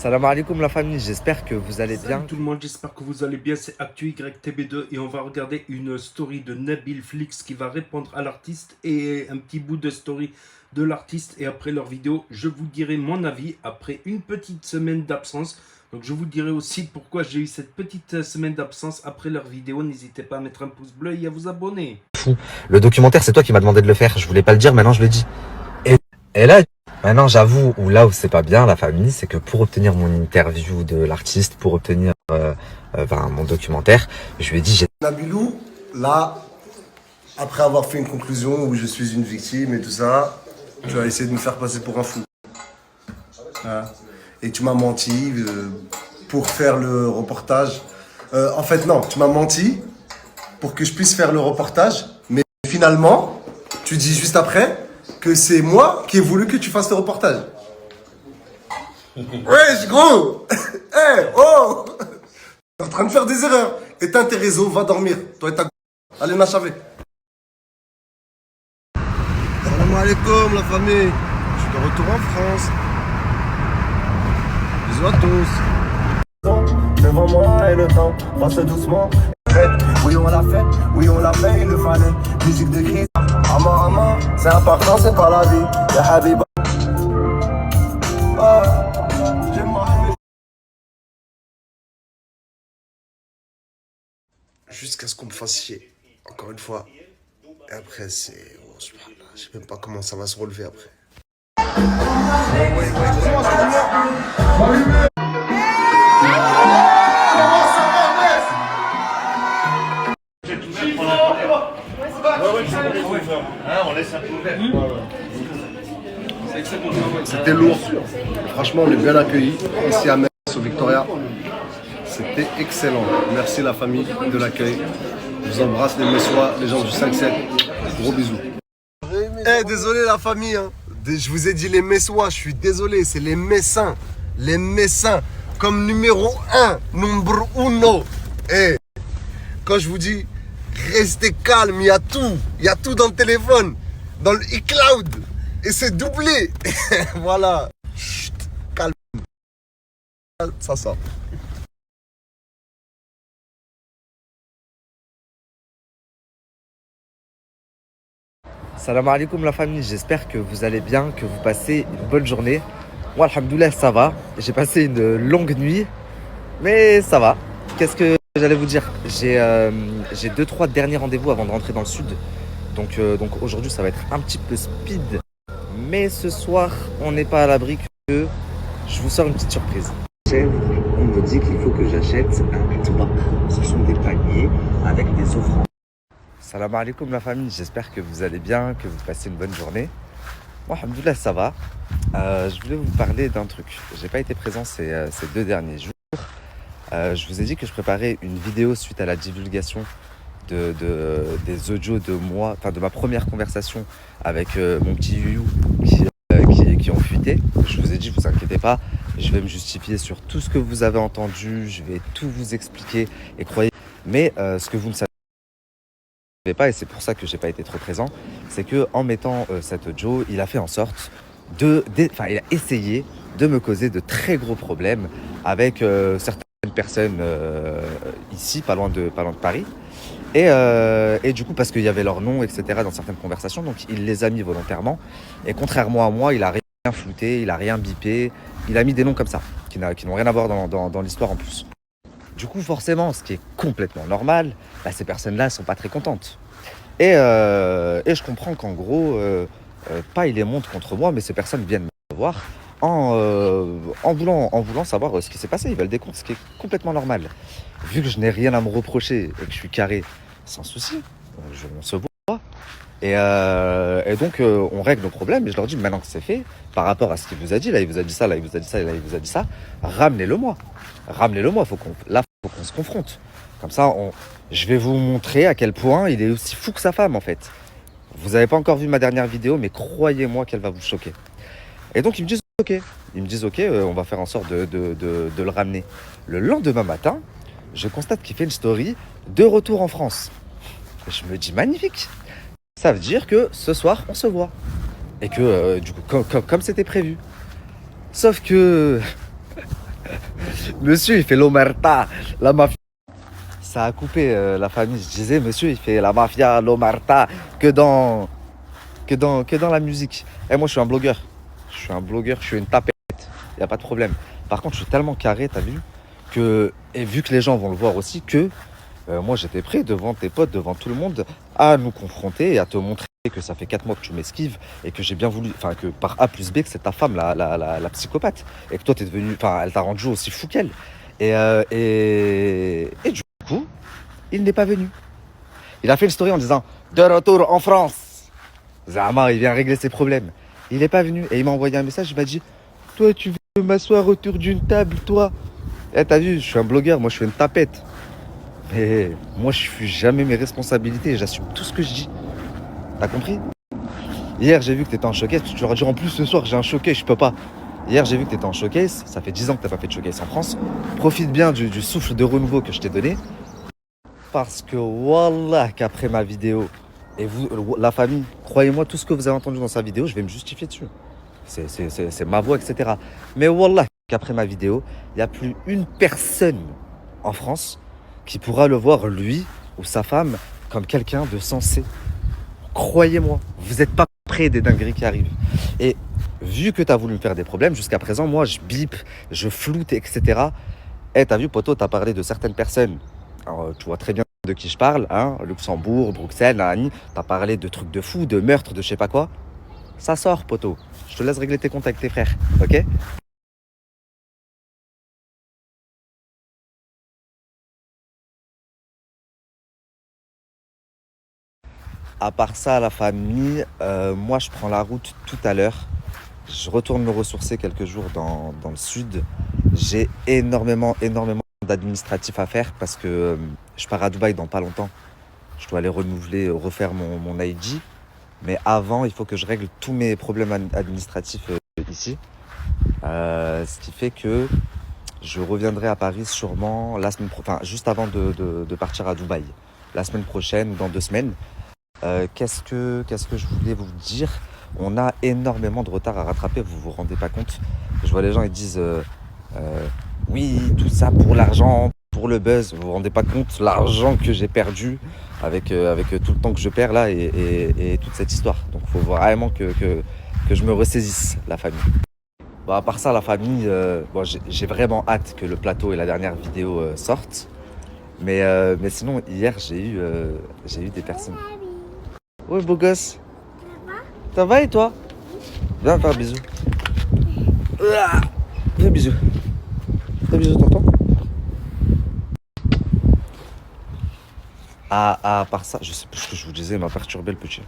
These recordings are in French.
Salam alaikum la famille, j'espère que vous allez bien. Salut tout le monde, j'espère que vous allez bien, c'est ActuYTB2 et on va regarder une story de Nabil Flix qui va répondre à l'artiste et un petit bout de story de l'artiste et après leur vidéo, je vous dirai mon avis après une petite semaine d'absence. Donc je vous dirai aussi pourquoi j'ai eu cette petite semaine d'absence après leur vidéo. N'hésitez pas à mettre un pouce bleu et à vous abonner. Fou. Le documentaire, c'est toi qui m'as demandé de le faire, je voulais pas le dire, maintenant je le dis. Et là, maintenant j'avoue, là où c'est pas bien la famille, c'est que pour obtenir mon interview de l'artiste, pour obtenir mon documentaire, je lui ai dit Nabilou, là, après avoir fait une conclusion où je suis une victime et tout ça, tu as essayé de me faire passer pour un fou. Hein. Et tu m'as menti pour faire le reportage. En fait, non, tu m'as menti pour que je puisse faire le reportage, mais finalement, tu dis juste après que c'est moi qui ai voulu que tu fasses le reportage. Wesh, gros. Hey, oh. T'es en train de faire des erreurs. Éteins tes réseaux, va dormir. Toi et ta... Allez, Nachavé. Salam alaikum, la famille. Je suis de retour en France. Bisous à tous. Devant moi et le temps passe doucement. Oui, on l'a fait, oui, on l'a fait, il le fallait. Musique de crise, ama, c'est important, c'est pas la vie. Ya Habiba. Jusqu'à ce qu'on me fasse chier, encore une fois. Et après, c'est... Oh, je sais même pas comment ça va se relever après. C'était lourd. Franchement, on est bien accueillis ici à Metz, au Victoria. C'était excellent. Merci la famille de l'accueil. Je vous embrasse les Messois, les gens du 5-7. Gros bisous. Eh, désolé la famille. Hein. Je vous ai dit les Messois, je suis désolé. C'est les Messins. Les Messins. Comme numéro 1, number uno. Eh, quand je vous dis, restez calme, il y a tout. Il y a tout dans le téléphone. Dans le iCloud. Et c'est doublé. Voilà. Chut, calme. Ça sort. Salam alaikum la famille, j'espère que vous allez bien, que vous passez une bonne journée. Moi, alhamdoulilah, ça va. J'ai passé une longue nuit, mais ça va. Qu'est-ce que j'allais vous dire? J'ai 2-3 derniers rendez-vous avant de rentrer dans le sud. Donc aujourd'hui, ça va être un petit peu speed. Mais ce soir, on n'est pas à l'abri que je vous sors une petite surprise. On me dit qu'il faut que j'achète un toit. Ce sont des paniers avec des offrandes. Salam alaikum la famille, j'espère que vous allez bien, que vous passez une bonne journée. Moi, alhamdoulilah, ça va. Je voulais vous parler d'un truc. J'ai pas été présent ces 2 derniers jours. Je vous ai dit que je préparais une vidéo suite à la divulgation des audios de moi, enfin de ma première conversation avec mon petit Youyou qui ont fuité. Je vous ai dit, vous inquiétez pas, je vais me justifier sur tout ce que vous avez entendu, je vais tout vous expliquer et croyez. Mais ce que vous ne savez pas, et c'est pour ça que j'ai pas été trop présent, c'est que en mettant cet audio, il a fait en sorte il a essayé de me causer de très gros problèmes avec certaines personnes ici, pas loin de Paris. Et du coup, parce qu'il y avait leur nom, etc. dans certaines conversations, donc il les a mis volontairement. Et contrairement à moi, il a rien flouté, il a rien bipé, il a mis des noms comme ça, qui n'ont rien à voir dans l'histoire en plus. Du coup, forcément, ce qui est complètement normal, ces personnes-là ne sont pas très contentes. Et je comprends qu'en gros, pas il les monte contre moi, mais ces personnes viennent me voir en voulant savoir ce qui s'est passé. Ils veulent des comptes, ce qui est complètement normal. Vu que je n'ai rien à me reprocher et que je suis carré, sans souci, on se voit. Et donc, on règle nos problèmes. Et je leur dis, maintenant que c'est fait, par rapport à ce qu'il vous a dit, là, il vous a dit ça, là, il vous a dit ça, là, il vous a dit ça, ramenez-le-moi. Ramenez-le-moi, faut qu'on se confronte. Comme ça, je vais vous montrer à quel point il est aussi fou que sa femme, en fait. Vous n'avez pas encore vu ma dernière vidéo, mais croyez-moi qu'elle va vous choquer. Et donc, ils me disent, ok, on va faire en sorte de le ramener. Le lendemain matin, je constate qu'il fait une story de retour en France. Et je me dis, magnifique. Ça veut dire que ce soir, on se voit. Et que, du coup, comme c'était prévu. Sauf que Monsieur, il fait l'omerta, la mafia. Ça a coupé la famille. Je disais, monsieur, il fait la mafia, l'omerta, que dans la musique. Et moi, je suis un blogueur. Je suis une tapette. Il n'y a pas de problème. Par contre, je suis tellement carré, t'as vu, et vu que les gens vont le voir aussi, moi, j'étais prêt devant tes potes, devant tout le monde, à nous confronter et à te montrer que ça fait 4 mois que tu m'esquives et que j'ai bien voulu, enfin, que par A plus B, que c'est ta femme, la psychopathe. Et que toi, t'es devenu, enfin, elle t'a rendu aussi fou qu'elle. Et du coup, il n'est pas venu. Il a fait une story en disant de retour en France. Zama, il vient régler ses problèmes. Il n'est pas venu et il m'a envoyé un message. Il m'a dit, toi, tu veux m'asseoir autour d'une table, toi? Eh, t'as vu, je suis un blogueur, moi, je suis une tapette. Mais moi, je fuis jamais mes responsabilités et j'assume tout ce que je dis. T'as compris? Hier, j'ai vu que t'étais en showcase. Tu leur as dit, en plus, ce soir, j'ai un showcase, je peux pas. Hier, j'ai vu que t'étais en showcase. Ça fait 10 ans que t'as pas fait de showcase en France. Profite bien du souffle de renouveau que je t'ai donné. Parce que, wallah, qu'après ma vidéo, et vous, la famille, croyez-moi, tout ce que vous avez entendu dans sa vidéo, je vais me justifier dessus. C'est ma voix, etc. Mais wallah, qu'après ma vidéo, il n'y a plus une personne en France qui pourra le voir, lui ou sa femme, comme quelqu'un de sensé. Croyez-moi, vous n'êtes pas près des dingueries qui arrivent. Et vu que tu as voulu me faire des problèmes, jusqu'à présent, moi, je bip, je floute, etc. Eh, t'as vu, poto, t'as parlé de certaines personnes. Alors, tu vois très bien de qui je parle, hein, Luxembourg, Bruxelles, Nanani. T'as parlé de trucs de fous, de meurtres, de je sais pas quoi. Ça sort, poto. Je te laisse régler tes comptes avec tes frères, ok? À part ça, la famille, moi, je prends la route tout à l'heure. Je retourne me ressourcer quelques jours dans le sud. J'ai énormément d'administratifs à faire parce que je pars à Dubaï dans pas longtemps. Je dois aller renouveler, refaire mon ID. Mais avant, il faut que je règle tous mes problèmes administratifs ici. Ce qui fait que je reviendrai à Paris sûrement la semaine prochaine, enfin, juste avant de partir à Dubaï. La semaine prochaine, dans 2 semaines. Qu'est-ce que je voulais vous dire? On a énormément de retard à rattraper, vous vous rendez pas compte? Je vois les gens, ils disent oui, tout ça pour l'argent, pour le buzz. Vous vous rendez pas compte l'argent que j'ai perdu avec tout le temps que je perds là et toute cette histoire. Donc il faut vraiment que je me ressaisisse, la famille. Bon, à part ça, la famille, bon, j'ai vraiment hâte que le plateau et la dernière vidéo sortent. Mais sinon, hier, j'ai eu des personnes. Ouais, beau gosse. Ça va et toi? Viens faire un bisou. Viens, bisou. Viens, bisou, tonton. À part ça, je sais plus ce que je vous disais, il m'a perturbé le petit.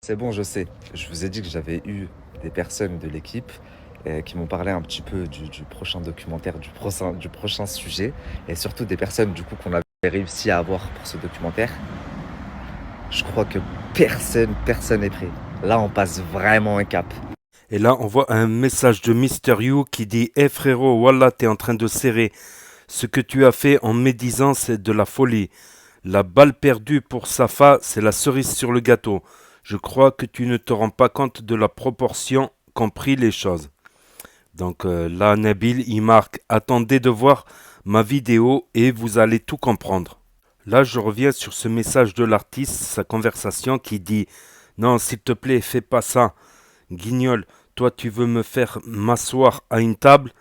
C'est bon, je sais. Je vous ai dit que j'avais eu des personnes de l'équipe qui m'ont parlé un petit peu du prochain documentaire, du prochain sujet, et surtout des personnes du coup qu'on avait réussi à avoir pour ce documentaire. Je crois que personne n'est prêt. Là, on passe vraiment un cap. Et là, on voit un message de Mister You qui dit « Eh frérot, voilà, t'es en train de serrer. Ce que tu as fait en médisant, c'est de la folie. La balle perdue pour Safa, c'est la cerise sur le gâteau. Je crois que tu ne te rends pas compte de la proportion qu'ont pris les choses. » Donc là, Nabil, il marque « Attendez de voir ma vidéo et vous allez tout comprendre. » Là, je reviens sur ce message de l'artiste, sa conversation qui dit « Non, s'il te plaît, fais pas ça. Guignol, toi, tu veux me faire m'asseoir à une table?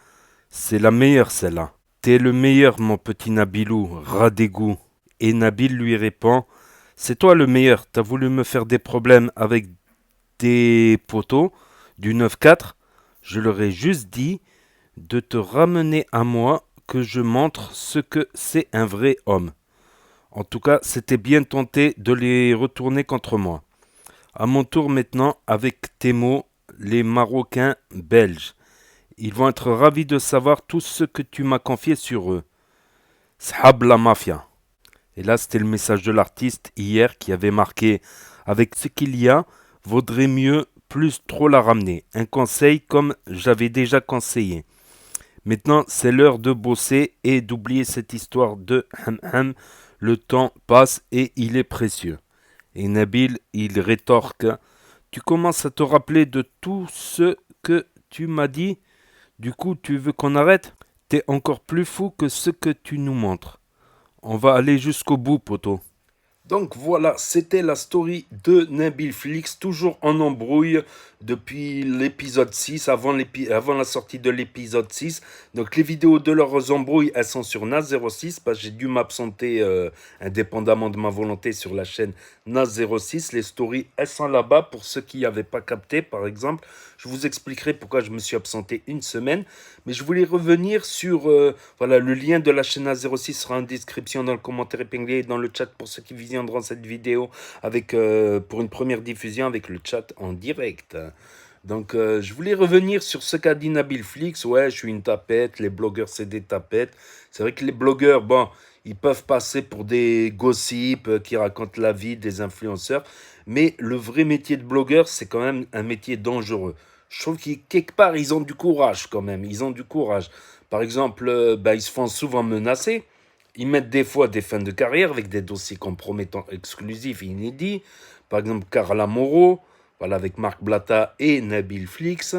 C'est la meilleure, celle-là. T'es le meilleur, mon petit Nabilou, rat d'égout. » Et Nabil lui répond « C'est toi le meilleur, t'as voulu me faire des problèmes avec des poteaux du 9-4. Je leur ai juste dit de te ramener à moi, que je montre ce que c'est un vrai homme. En tout cas, c'était bien tenté de les retourner contre moi. À mon tour maintenant, avec tes mots, les Marocains belges. Ils vont être ravis de savoir tout ce que tu m'as confié sur eux. Shab la mafia. » Et là, c'était le message de l'artiste hier qui avait marqué « Avec ce qu'il y a, vaudrait mieux plus trop la ramener. Un conseil comme j'avais déjà conseillé. Maintenant, c'est l'heure de bosser et d'oublier cette histoire de ham-ham. Le temps passe et il est précieux. » Et Nabil, il rétorque « Tu commences à te rappeler de tout ce que tu m'as dit? Du coup, tu veux qu'on arrête? t'es encore plus fou que ce que tu nous montres. On va aller jusqu'au bout, poto. Donc voilà, c'était la story de Nabil Flix, toujours en embrouille depuis l'épisode 6, avant la sortie de l'épisode 6. Donc les vidéos de leurs embrouilles, elles sont sur NAS06, parce que j'ai dû m'absenter indépendamment de ma volonté sur la chaîne NAS06. Les stories, elles sont là-bas pour ceux qui n'avaient pas capté, par exemple. Je vous expliquerai pourquoi je me suis absenté une semaine. Mais je voulais revenir sur... voilà, le lien de la chaîne NAS06 sera en description, dans le commentaire épinglé et dans le chat pour ceux qui visionneront cette vidéo avec, pour une première diffusion avec le chat en direct. Donc je voulais revenir sur ce qu'a dit Nabil Flix. Ouais, je suis une tapette, les blogueurs c'est des tapettes. C'est vrai que les blogueurs, bon, ils peuvent passer pour des gossips qui racontent la vie des influenceurs. Mais le vrai métier de blogueur, c'est quand même un métier dangereux. Je trouve qu'quelque part, ils ont du courage quand même. Ils ont du courage. Par exemple, ils se font souvent menacer. Ils mettent des fois des fins de carrière avec des dossiers compromettants exclusifs et inédits. Par exemple, Carla Moreau, voilà, avec Marc Blatta et Nabil Flix.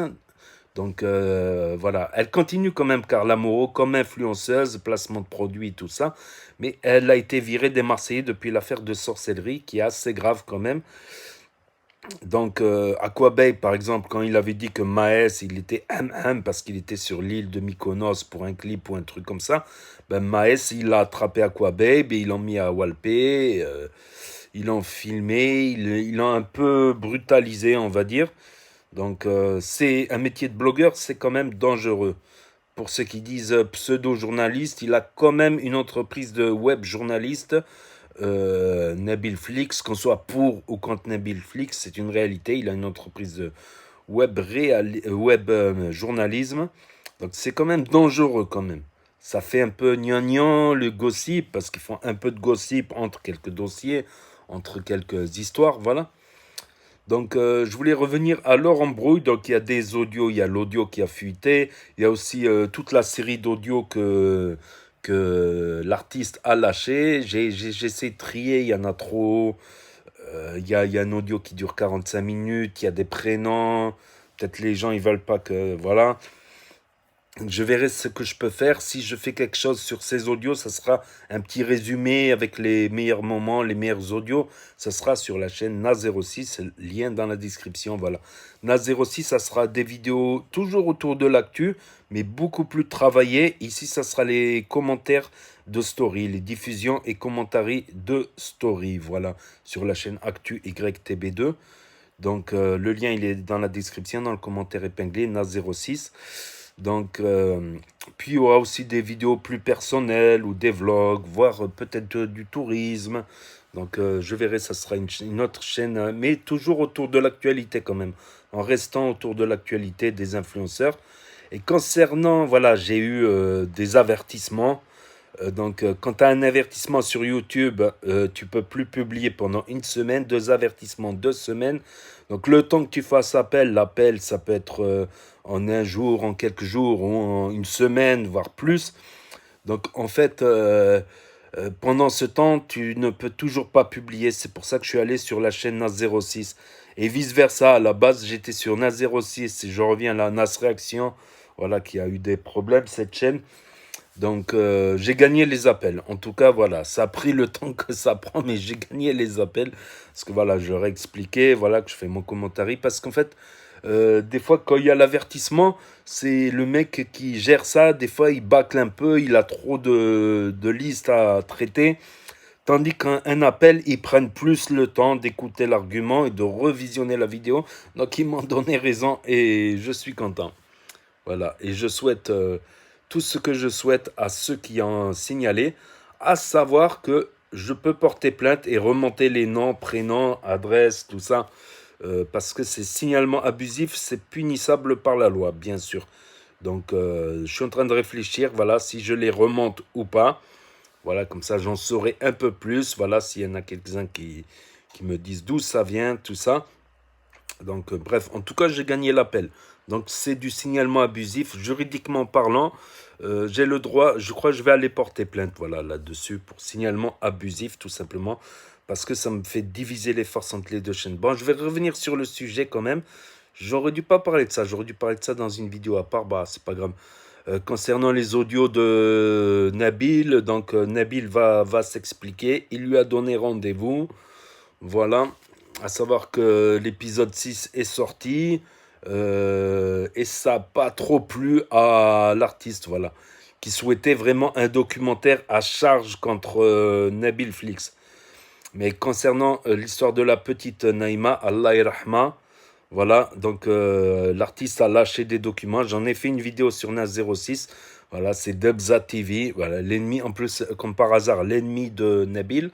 Donc voilà, elle continue quand même, Carla Moreau, comme influenceuse, placement de produits, tout ça. Mais elle a été virée des Marseillais depuis l'affaire de sorcellerie, qui est assez grave quand même. Donc, Aquabay, par exemple, quand il avait dit que Maes, il était parce qu'il était sur l'île de Mykonos pour un clip ou un truc comme ça, ben Maes, il a attrapé Aquabay, ben ils l'ont mis à Walpé, ils l'ont filmé, ils l'ont un peu brutalisé, on va dire. Donc, c'est un métier de blogueur, c'est quand même dangereux. Pour ceux qui disent pseudo-journaliste, il a quand même une entreprise de web journaliste. Nabil Flix, qu'on soit pour ou contre Nabil Flix, c'est une réalité. Il a une entreprise de web, journalisme. Donc c'est quand même dangereux quand même. Ça fait un peu gnangnan le gossip, parce qu'ils font un peu de gossip entre quelques dossiers, entre quelques histoires, voilà. Donc je voulais revenir à leur embrouille. Donc il y a des audios, il y a l'audio qui a fuité, il y a aussi toute la série d'audios que l'artiste a lâché. J'essaie de trier, il y en a trop. Il y a un audio qui dure 45 minutes, il y a des prénoms. Peut-être les gens, ils veulent pas que... Voilà. Je verrai ce que je peux faire. Si je fais quelque chose sur ces audios, ça sera un petit résumé avec les meilleurs moments, les meilleurs audios. Ça sera sur la chaîne NAS06, lien dans la description, voilà. NAS06, ça sera des vidéos toujours autour de l'actu, mais beaucoup plus travaillées. Ici, ça sera les commentaires de story, les diffusions et commentaires de story, voilà, sur la chaîne Actu YTB2. Donc, le lien, il est dans la description, dans le commentaire épinglé, NAS06. Donc, puis il y aura aussi des vidéos plus personnelles ou des vlogs, voire peut-être du tourisme. Donc, je verrai, ça sera une autre chaîne, mais toujours autour de l'actualité quand même, en restant autour de l'actualité des influenceurs. Et concernant, voilà, j'ai eu des avertissements. Donc, quand tu as un avertissement sur YouTube, tu peux plus publier pendant une semaine, 2 avertissements, 2 semaines. Donc, le temps que tu fasses appel, l'appel, ça peut être en un jour, en quelques jours, ou en une semaine, voire plus. Donc, en fait, pendant ce temps, tu ne peux toujours pas publier. C'est pour ça que je suis allé sur la chaîne NAS06. Et vice-versa, à la base, j'étais sur NAS06. Et je reviens à la NAS Réaction, voilà, qui a eu des problèmes, cette chaîne. Donc, j'ai gagné les appels. En tout cas, voilà, ça a pris le temps que ça prend, mais j'ai gagné les appels. Parce que voilà, je leur ai expliqué, voilà, que je fais mon commentaire. Parce qu'en fait, des fois, quand il y a l'avertissement, c'est le mec qui gère ça. Des fois, il bâcle un peu, il a trop de listes à traiter. Tandis qu'un appel, ils prennent plus le temps d'écouter l'argument et de revisionner la vidéo. Donc, ils m'ont donné raison et je suis content. Voilà, et je souhaite... tout ce que je souhaite à ceux qui ont signalé, à savoir que je peux porter plainte et remonter les noms, prénoms, adresses, tout ça, parce que c'est signalement abusif, c'est punissable par la loi, bien sûr. Donc, je suis en train de réfléchir, voilà, si je les remonte ou pas. Voilà, comme ça, j'en saurai un peu plus. Voilà, s'il y en a quelques-uns qui me disent d'où ça vient, tout ça. Donc, bref, en tout cas, j'ai gagné l'appel. Donc, c'est du signalement abusif. Juridiquement parlant, j'ai le droit, je crois que je vais aller porter plainte, voilà, là-dessus, pour signalement abusif, tout simplement, parce que ça me fait diviser les forces entre les deux chaînes. Bon, je vais revenir sur le sujet quand même. J'aurais dû pas parler de ça. J'aurais dû parler de ça dans une vidéo à part. Bah, c'est pas grave. concernant les audios de Nabil. Donc Nabil va s'expliquer. Il lui a donné rendez-vous. Voilà. À savoir que l'épisode 6 est sorti. Et ça n'a pas trop plu à l'artiste. Voilà. Qui souhaitait vraiment un documentaire à charge contre Nabil Flix. Mais concernant l'histoire de la petite Naïma, Allah Rahma, voilà, donc l'artiste a lâché des documents. J'en ai fait une vidéo sur Nas06. Voilà, c'est Dabza TV. Voilà, l'ennemi, en plus, comme par hasard, l'ennemi de Nabil,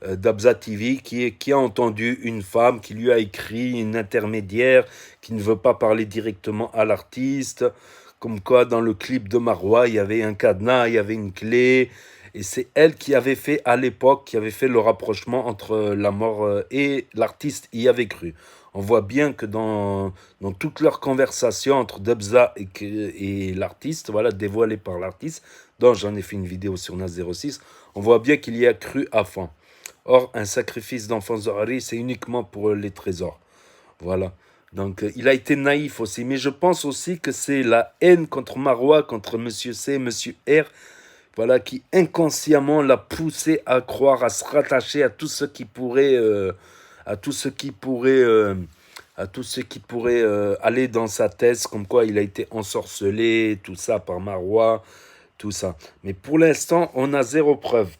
Dabza TV, qui a entendu une femme qui lui a écrit, une intermédiaire, qui ne veut pas parler directement à l'artiste. Comme quoi, dans le clip de Marwa, il y avait un cadenas, il y avait une clé. Et c'est elle qui avait fait, à l'époque, qui avait fait le rapprochement entre la mort et l'artiste y avait cru. On voit bien que dans toutes leurs conversations entre Dabza et l'artiste, voilà, dévoilée par l'artiste, dont j'en ai fait une vidéo sur Nas06, on voit bien qu'il y a cru à fond. Or, un sacrifice d'enfant Zohari, c'est uniquement pour les trésors. Voilà. Donc, il a été naïf aussi. Mais je pense aussi que c'est la haine contre Marwa, contre Monsieur C, Monsieur R, voilà, qui inconsciemment l'a poussé à croire, à se rattacher à tout ce qui pourrait, à tout ce qui pourrait, à tout ce qui pourrait aller dans sa thèse, comme quoi il a été ensorcelé, tout ça par Marwa, tout ça. Mais pour l'instant, on a zéro preuve.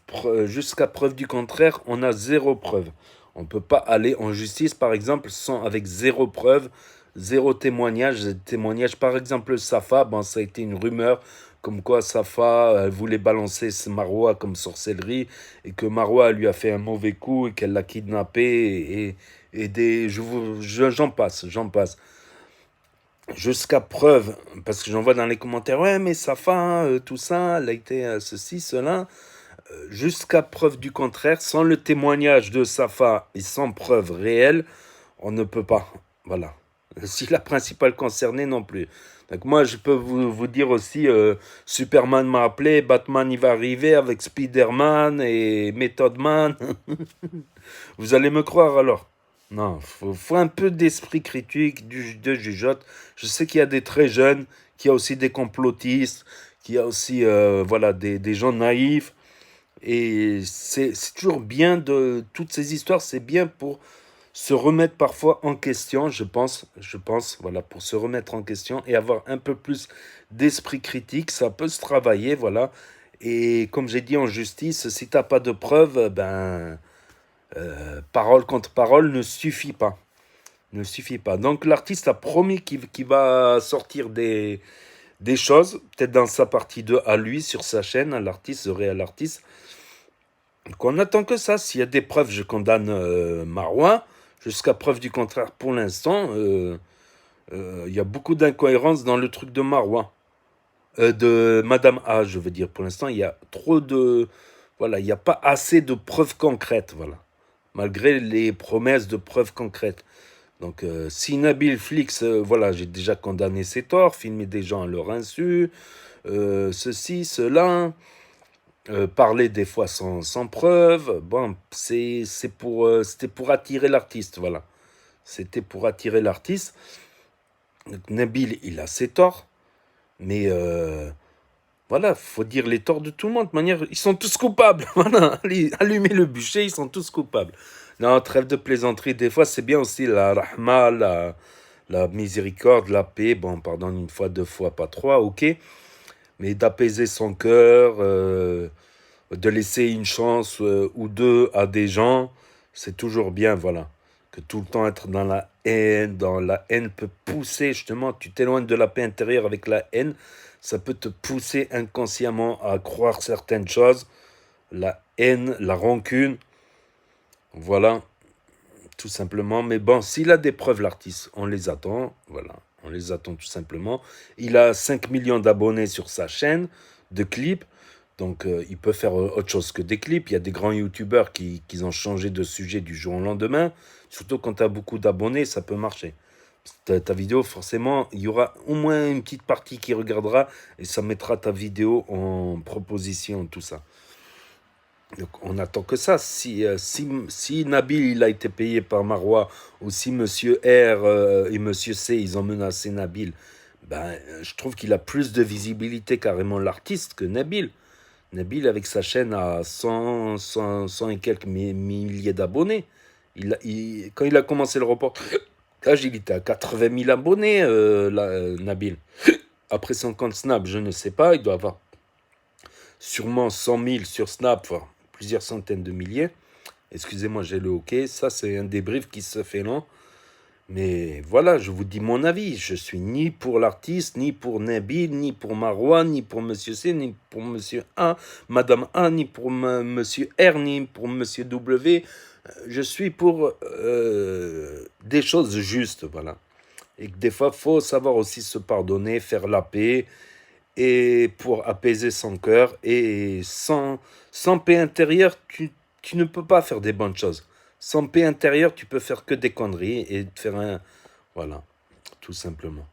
Jusqu'à preuve du contraire, on a zéro preuve. On ne peut pas aller en justice, par exemple, avec zéro preuve, zéro témoignage. Témoignage, par exemple, Safa, bon, ça a été une rumeur, comme quoi Safa voulait balancer Marwa comme sorcellerie, et que Marwa lui a fait un mauvais coup, et qu'elle l'a kidnappé, j'en passe. Jusqu'à preuve, parce que j'en vois dans les commentaires, ouais, mais Safa, tout ça, elle a été ceci, cela. Jusqu'à preuve du contraire, sans le témoignage de Safa et sans preuve réelle, on ne peut pas. Voilà. Si la principale concernée non plus. Donc moi, je peux vous dire aussi, Superman m'a appelé, Batman il va arriver avec Spider-Man et Method Man. Vous allez me croire alors? Non, faut un peu d'esprit critique, de jugeote. Je sais qu'il y a des très jeunes, qu'il y a aussi des complotistes, qu'il y a aussi voilà, des gens naïfs. Et c'est toujours bien de toutes ces histoires, c'est bien pour se remettre parfois en question, je pense, voilà, pour se remettre en question et avoir un peu plus d'esprit critique, ça peut se travailler, voilà. Et comme j'ai dit en justice, si t'as pas de preuves, ben, parole contre parole ne suffit pas. Ne suffit pas. Donc l'artiste a promis qu'il va sortir des choses, peut-être dans sa partie 2 à lui, sur sa chaîne, à l'artiste, The Real Artist. Donc on attend que ça. S'il y a des preuves, je condamne Marwa. Jusqu'à preuve du contraire, pour l'instant, il y a beaucoup d'incohérences dans le truc de Marwa. De Madame A, je veux dire. Pour l'instant, il y a trop de... Voilà, il n'y a pas assez de preuves concrètes, voilà. Malgré les promesses de preuves concrètes. Donc, si Nabil Flix, voilà, j'ai déjà condamné ses torts, filmé des gens à leur insu, ceci, cela... parler des fois sans preuve, bon, c'était pour attirer l'artiste, voilà. C'était pour attirer l'artiste. Nabil, il a ses torts, mais voilà, faut dire les torts de tout le monde. De manière, ils sont tous coupables. Voilà, allumez le bûcher, ils sont tous coupables. Non, trêve de plaisanterie. Des fois, c'est bien aussi la rahma, la miséricorde, la paix. Bon, pardonne une fois, deux fois, pas trois, ok. Mais d'apaiser son cœur, de laisser une chance ou deux à des gens, c'est toujours bien, voilà. Que tout le temps être dans la haine peut pousser, justement, tu t'éloignes de la paix intérieure avec la haine, ça peut te pousser inconsciemment à croire certaines choses, la haine, la rancune, voilà, tout simplement. Mais bon, s'il a des preuves, l'artiste, on les attend, voilà, on les attend tout simplement. Il a 5 millions d'abonnés sur sa chaîne de clips, donc il peut faire autre chose que des clips. Il y a des grands youtubeurs qui ont changé de sujet du jour au lendemain, surtout quand tu as beaucoup d'abonnés, ça peut marcher. Ta vidéo, forcément, il y aura au moins une petite partie qui regardera et ça mettra ta vidéo en proposition, tout ça. Donc on attend que ça. Si Nabil il a été payé par Marwa ou si Monsieur R et Monsieur C ils ont menacé Nabil Ben, je trouve qu'il a plus de visibilité carrément l'artiste que Nabil. Nabil, avec sa chaîne à 100 et quelques milliers d'abonnés. Quand il a commencé le reportage, il était à 80 000 abonnés, Nabil. Après son compte Snap, je ne sais pas, il doit avoir sûrement 100 000 sur Snap, enfin, plusieurs centaines de milliers. Excusez-moi, j'ai le hockey. Ça, c'est un débrief qui se fait lent. Mais voilà, je vous dis mon avis. Je suis ni pour l'artiste, ni pour Nabil, ni pour Marouane, ni pour Monsieur C, ni pour Monsieur A, Madame A, ni pour Monsieur R, ni pour Monsieur W. Je suis pour des choses justes, voilà. Et que des fois, faut savoir aussi se pardonner, faire la paix, et pour apaiser son cœur. Et sans paix intérieure, tu ne peux pas faire des bonnes choses. Sans paix intérieure, tu peux faire que des conneries et faire un... Voilà, tout simplement.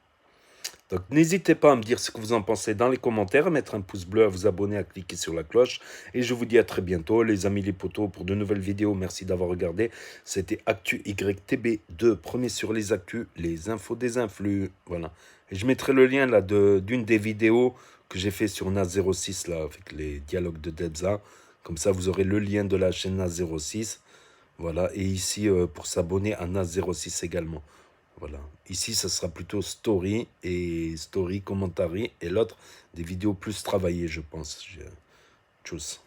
Donc n'hésitez pas à me dire ce que vous en pensez dans les commentaires, à mettre un pouce bleu, à vous abonner, à cliquer sur la cloche. Et je vous dis à très bientôt, les amis, les potos, pour de nouvelles vidéos. Merci d'avoir regardé. C'était Actu YTB2, premier sur les actus, les infos des influx. Voilà. Et je mettrai le lien là d'une des vidéos que j'ai fait sur NAS06, là, avec les dialogues de Debza. Comme ça, vous aurez le lien de la chaîne NAS06. Voilà, et ici, pour s'abonner à NAS06 également. Voilà, ici, ça sera plutôt story et story, commentary, et l'autre, des vidéos plus travaillées, je pense. Tchuss.